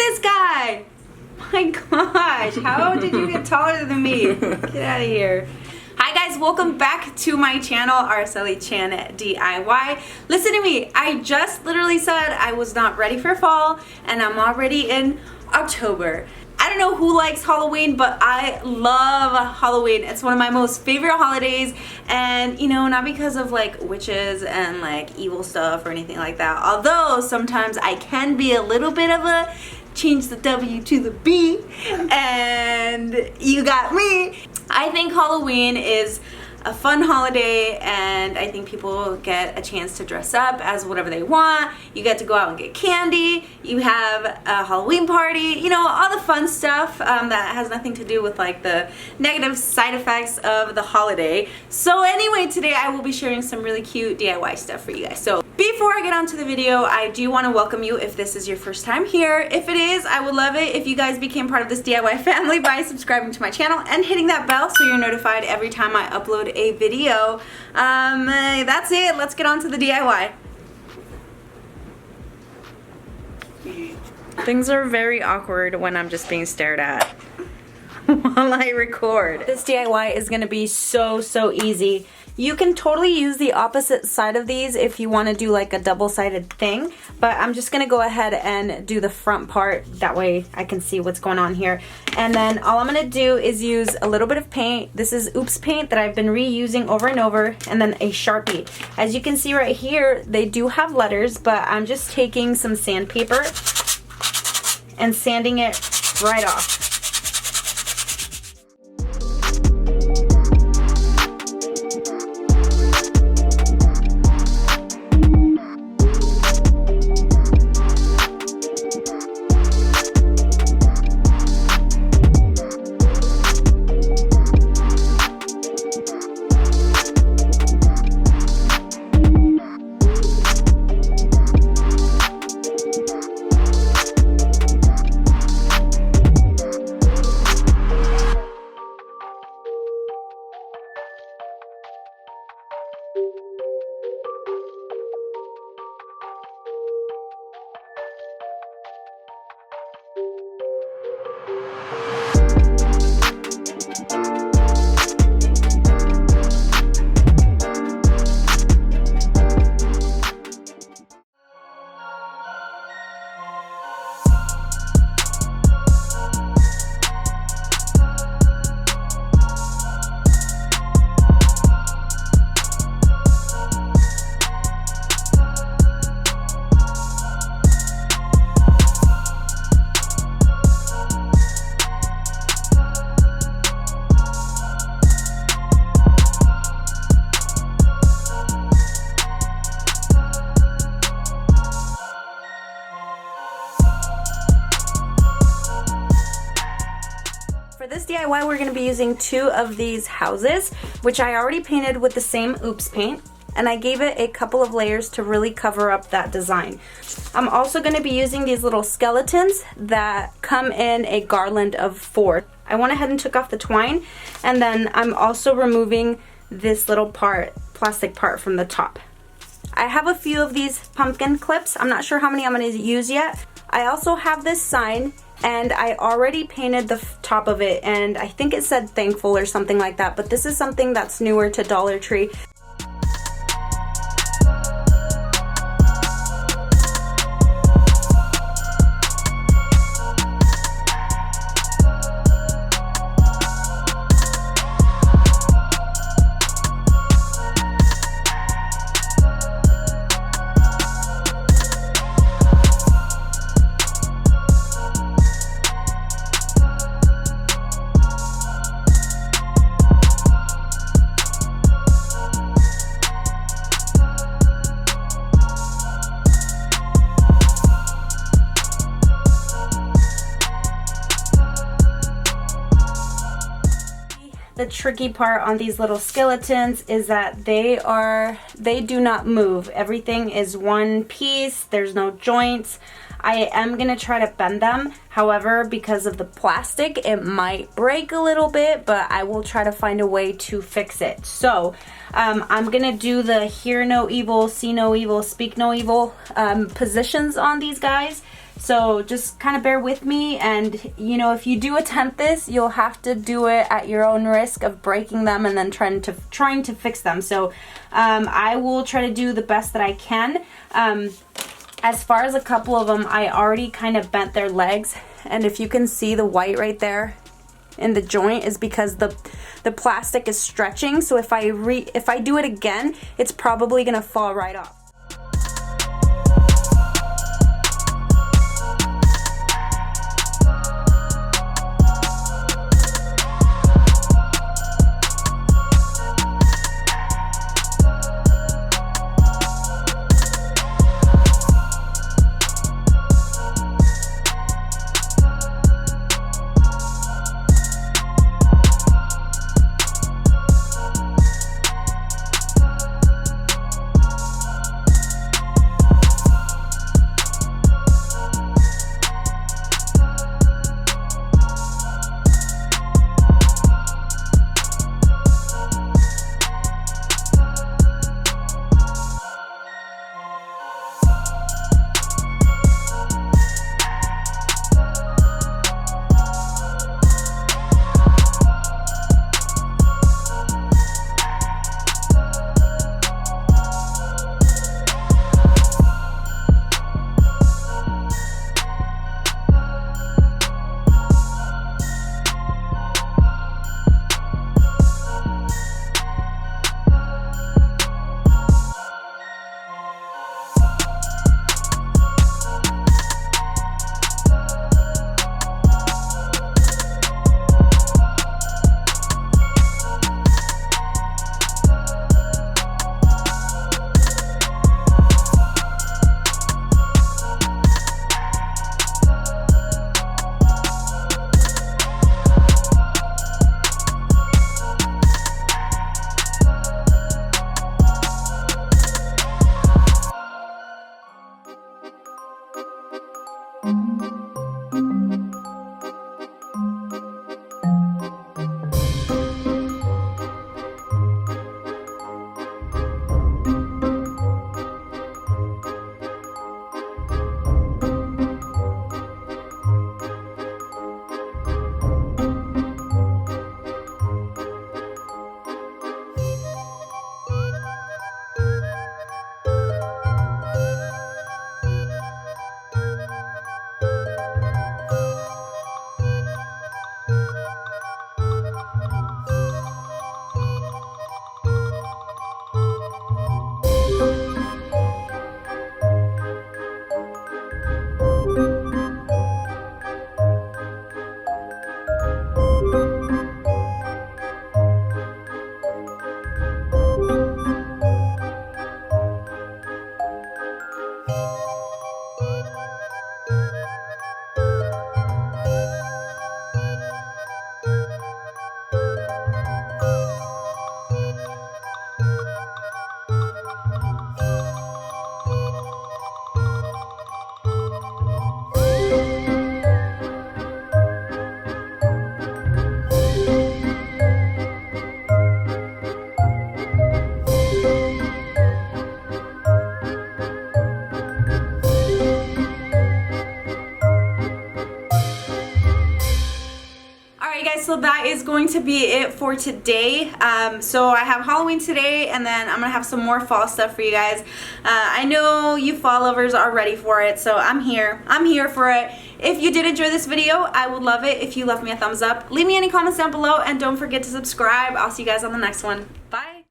this guy. My gosh, how did you get taller than me? Get out of here. Hi guys, welcome back to my channel, Araceli Chan DIY. Listen to me, I just literally said I was not ready for fall and I'm already in October. I don't know who likes Halloween, but I love Halloween. It's one of my most favorite holidays, and you know, not because of like witches and like evil stuff or anything like that, although sometimes I can be a little bit of a change the W to the B, and you got me. I think Halloween is a fun holiday, and I think people get a chance to dress up as whatever they want. You get to go out and get candy, you have a Halloween party, you know, all the fun stuff that has nothing to do with like the negative side effects of the holiday. So anyway, today I will be sharing some really cute DIY stuff for you guys. So before I get on to the video, I do want to welcome you if this is your first time here. If it is, I would love it if you guys became part of this DIY family by subscribing to my channel and hitting that bell so you're notified every time I upload a video. That's it. Let's get on to the DIY. Things are very awkward when I'm just being stared at while I record. This DIY is going to be so easy. You can totally use the opposite side of these if you want to do like a double-sided thing, but I'm just going to go ahead and do the front part. That way I can see what's going on here. And then all I'm going to do is use a little bit of paint. This is Oops paint that I've been reusing over and over, and then a Sharpie. As you can see right here, they do have letters, but I'm just taking some sandpaper and sanding it right off. For this DIY, we're going to be using two of these houses, which I already painted with the same Oops paint, and I gave it a couple of layers to really cover up that design. I'm also going to be using these little skeletons that come in a garland of 4. I went ahead and took off the twine, and then I'm also removing this little plastic part from the top. I have a few of these pumpkin clips. I'm not sure how many I'm going to use yet. I also have this sign, and I already painted the top of it, and I think it said thankful or something like that, but this is something that's newer to Dollar Tree. The tricky part on these little skeletons is that they do not move. Everything is one piece. There's no joints. I am gonna try to bend them. However, because of the plastic, it might break a little bit, but I will try to find a way to fix it. So I'm gonna do the hear no evil, see no evil, speak no evil positions on these guys So just kind of bear with me, and you know, if you do attempt this, you'll have to do it at your own risk of breaking them and then trying to fix them. So I will try to do the best that I can. As far as a couple of them, I already kind of bent their legs, and if you can see the white right there in the joint is because the plastic is stretching. So if I do it again, it's probably gonna fall right off. So that is going to be it for today. So I have Halloween today, and then I'm gonna have some more fall stuff for you guys. I know you fall lovers are ready for it, so I'm here for it. If you did enjoy this video, I would love it if you left me a thumbs up. Leave me any comments down below, and don't forget to subscribe. I'll see you guys on the next one. Bye.